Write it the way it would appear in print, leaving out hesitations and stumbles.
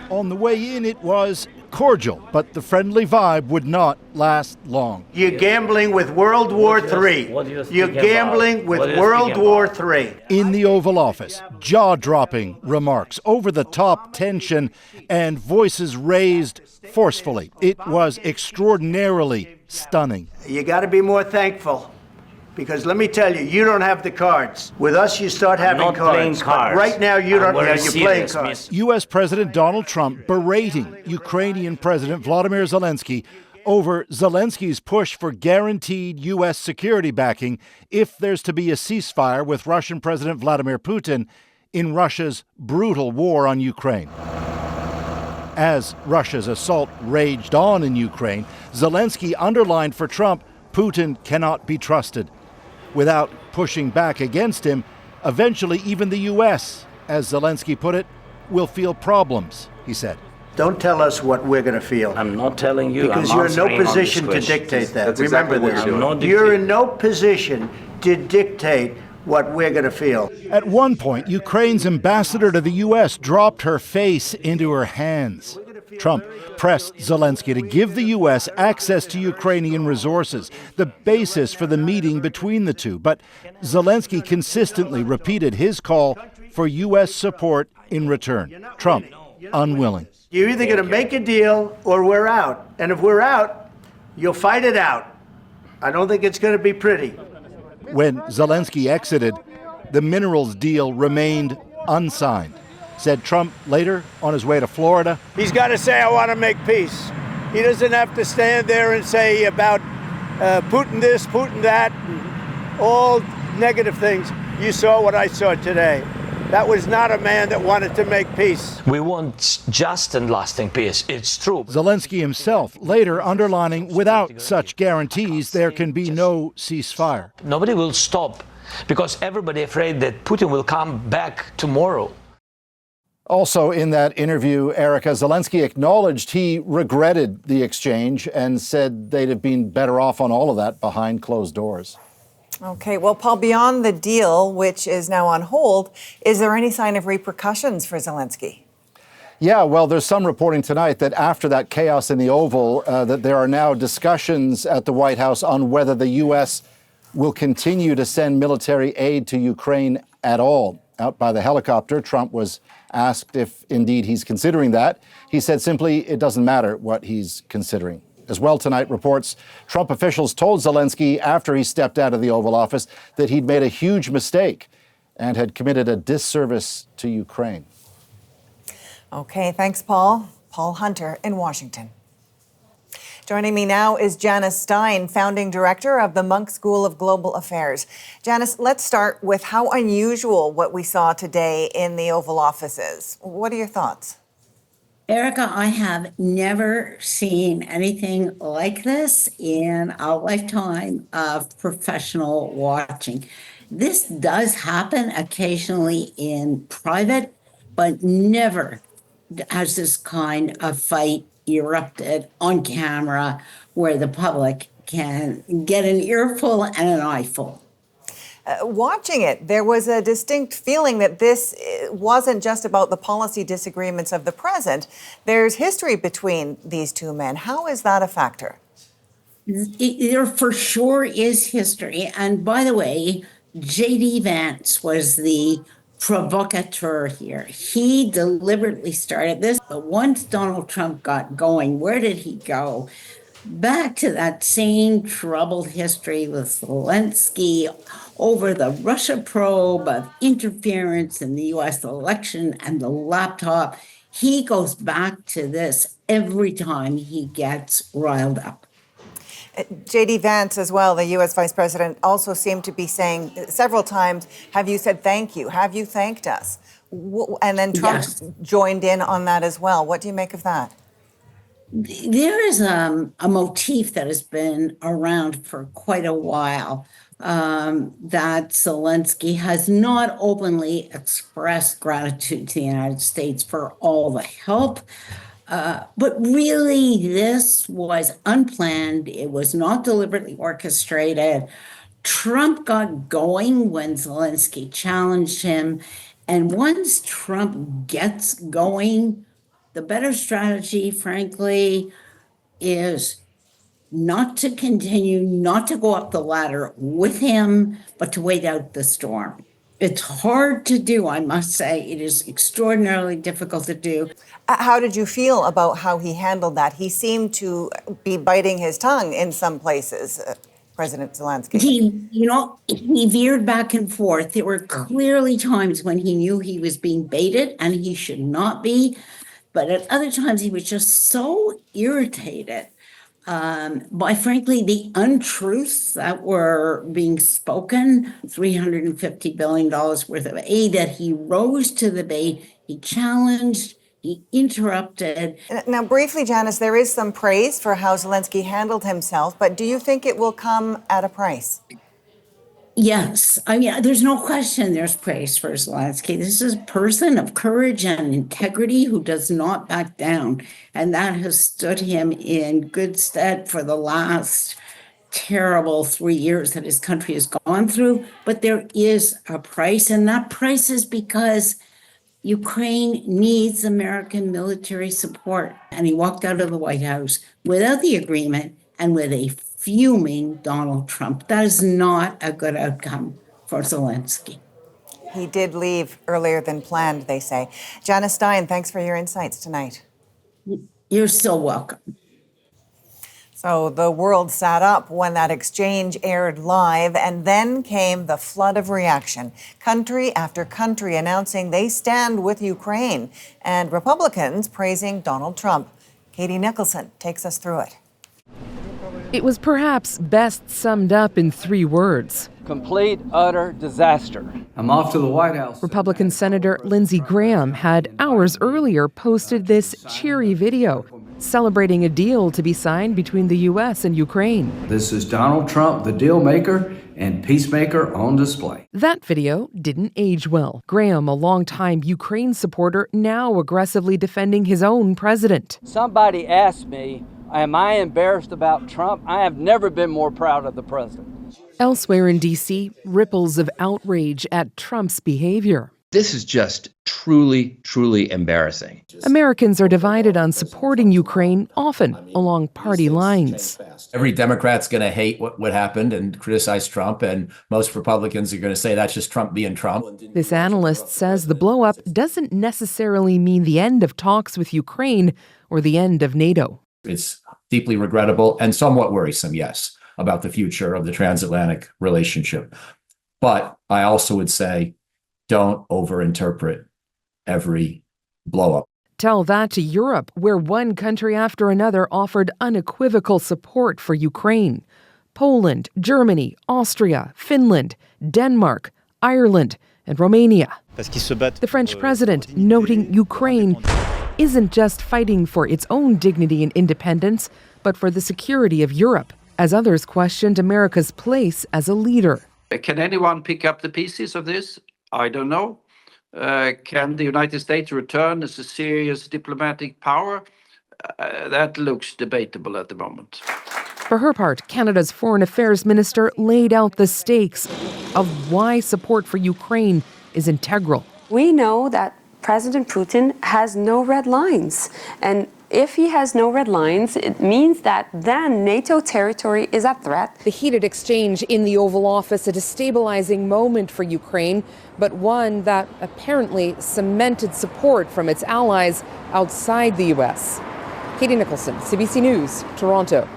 On the way in, it was cordial, but the friendly vibe would not last long. You're gambling with World War III. You're gambling with World War III. In the Oval Office, jaw-dropping remarks, over-the-top tension, and voices raised forcefully. It was extraordinarily stunning. You got to be more thankful. Because let me tell you, you don't have the cards. With us, you start having cards. But right now, you don't. Yeah, you're playing cards. U.S. President Donald Trump berating Ukrainian President Volodymyr Zelenskyy over Zelensky's push for guaranteed U.S. security backing if there's to be a ceasefire with Russian President Vladimir Putin in Russia's brutal war on Ukraine. As Russia's assault raged on in Ukraine, Zelenskyy underlined for Trump Putin cannot be trusted. Without pushing back against him, eventually even the U.S., as Zelenskyy put it, will feel problems, he said. Don't tell us what we're going to feel. I'm not telling you. Because you're in no position to dictate that. Remember this. You're in no position to dictate what we're going to feel. At one point, Ukraine's ambassador to the U.S. dropped her face into her hands. Trump pressed Zelenskyy to give the U.S. access to Ukrainian resources, the basis for the meeting between the two. But Zelenskyy consistently repeated his call for U.S. support in return. Trump, unwilling. You're either going to make a deal or we're out. And if we're out, you'll fight it out. I don't think it's going to be pretty. When Zelenskyy exited, the minerals deal remained unsigned. Said Trump later on his way to Florida. He's got to say, I want to make peace. He doesn't have to stand there and say about Putin this, Putin that, all negative things. You saw what I saw today. That was not a man that wanted to make peace. We want just and lasting peace. It's true. Zelenskyy himself later underlining without such guarantees, there can be no ceasefire. Nobody will stop because everybody afraid that Putin will come back tomorrow. Also in that interview, Erica, Zelenskyy acknowledged he regretted the exchange and said they'd have been better off on all of that behind closed doors. Okay, well, Paul, beyond the deal, which is now on hold, is there any sign of repercussions for Zelenskyy? Yeah, well, there's some reporting tonight that after that chaos in the Oval, that there are now discussions at the White House on whether the U.S. will continue to send military aid to Ukraine at all. Out by the helicopter, Trump was asked if indeed he's considering that. He said simply, it doesn't matter what he's considering. As well tonight, reports Trump officials told Zelenskyy after he stepped out of the Oval Office that he'd made a huge mistake and had committed a disservice to Ukraine. Okay, thanks, Paul. Paul Hunter in Washington. Joining me now is Janice Stein, founding director of the Munk School of Global Affairs. Janice, let's start with how unusual what we saw today in the Oval Office is. What are your thoughts? Erica, I have never seen anything like this in a lifetime of professional watching. This does happen occasionally in private, but never has this kind of fight erupted on camera where the public can get an earful and an eyeful. Watching it, there was a distinct feeling that this wasn't just about the policy disagreements of the present. There's history between these two men. How is that a factor? There for sure is history. And by the way, J.D. Vance was the provocateur here. He deliberately started this. But once Donald Trump got going, where did he go? Back to that same troubled history with Zelenskyy over the Russia probe of interference in the U.S. election and the laptop. He goes back to this every time he gets riled up. J.D. Vance as well, the U.S. Vice President, also seemed to be saying several times, have you said thank you? Have you thanked us? And then Trump joined in on that as well. What do you make of that? There is a motif that has been around for quite a while, that Zelenskyy has not openly expressed gratitude to the United States for all the help. But really, this was unplanned. It was not deliberately orchestrated. Trump got going when Zelenskyy challenged him. And once Trump gets going, the better strategy, frankly, is not to continue, not to go up the ladder with him, but to wait out the storm. It's hard to do, I must say. It is extraordinarily difficult to do. How did you feel about how he handled that? He seemed to be biting his tongue in some places, President Zelenskyy. He veered back and forth. There were clearly times when he knew he was being baited and he should not be. But at other times, he was just so irritated by, frankly, the untruths that were being spoken, $350 billion worth of aid, that he rose to the bait, he challenged, he interrupted. Now, briefly, Janice, there is some praise for how Zelenskyy handled himself, but do you think it will come at a price? Yes. I mean, there's no question there's praise for Zelenskyy. This is a person of courage and integrity who does not back down. And that has stood him in good stead for the last terrible 3 years that his country has gone through. But there is a price, and that price is because Ukraine needs American military support. And he walked out of the White House without the agreement and with a fuming Donald Trump. That is not a good outcome for Zelenskyy. He did leave earlier than planned, they say. Janice Stein, thanks for your insights tonight. You're so welcome. So the world sat up when that exchange aired live, and then came the flood of reaction. Country after country announcing they stand with Ukraine, and Republicans praising Donald Trump. Katie Nicholson takes us through it. It was perhaps best summed up in 3 words. Complete, utter disaster. I'm off to the White House. Republican Senator Lindsey Graham had hours earlier posted this cheery video celebrating a deal to be signed between the U.S. and Ukraine. This is Donald Trump, the deal maker and peacemaker on display. That video didn't age well. Graham, a longtime Ukraine supporter, now aggressively defending his own president. Somebody asked me, am I embarrassed about Trump? I have never been more proud of the president. Elsewhere in D.C., ripples of outrage at Trump's behavior. This is just truly, truly embarrassing. Americans are divided on supporting Ukraine, often along party lines. Every Democrat's going to hate what happened and criticize Trump, and most Republicans are going to say that's just Trump being Trump. This analyst says the blow-up doesn't necessarily mean the end of talks with Ukraine or the end of NATO. It's deeply regrettable and somewhat worrisome, yes, about the future of the transatlantic relationship. But I also would say, don't overinterpret every blow-up. Tell that to Europe, where one country after another offered unequivocal support for Ukraine. Poland, Germany, Austria, Finland, Denmark, Ireland, and Romania. The French president noting Ukraine isn't just fighting for its own dignity and independence, but for the security of Europe, as others questioned America's place as a leader. Can anyone pick up the pieces of this? I don't know. Can the United States return as a serious diplomatic power? That looks debatable at the moment. For her part, Canada's Foreign Affairs Minister laid out the stakes of why support for Ukraine is integral. We know that President Putin has no red lines. And if he has no red lines, it means that then NATO territory is at threat. The heated exchange in the Oval Office, a destabilizing moment for Ukraine, but one that apparently cemented support from its allies outside the U.S. Katie Nicholson, CBC News, Toronto.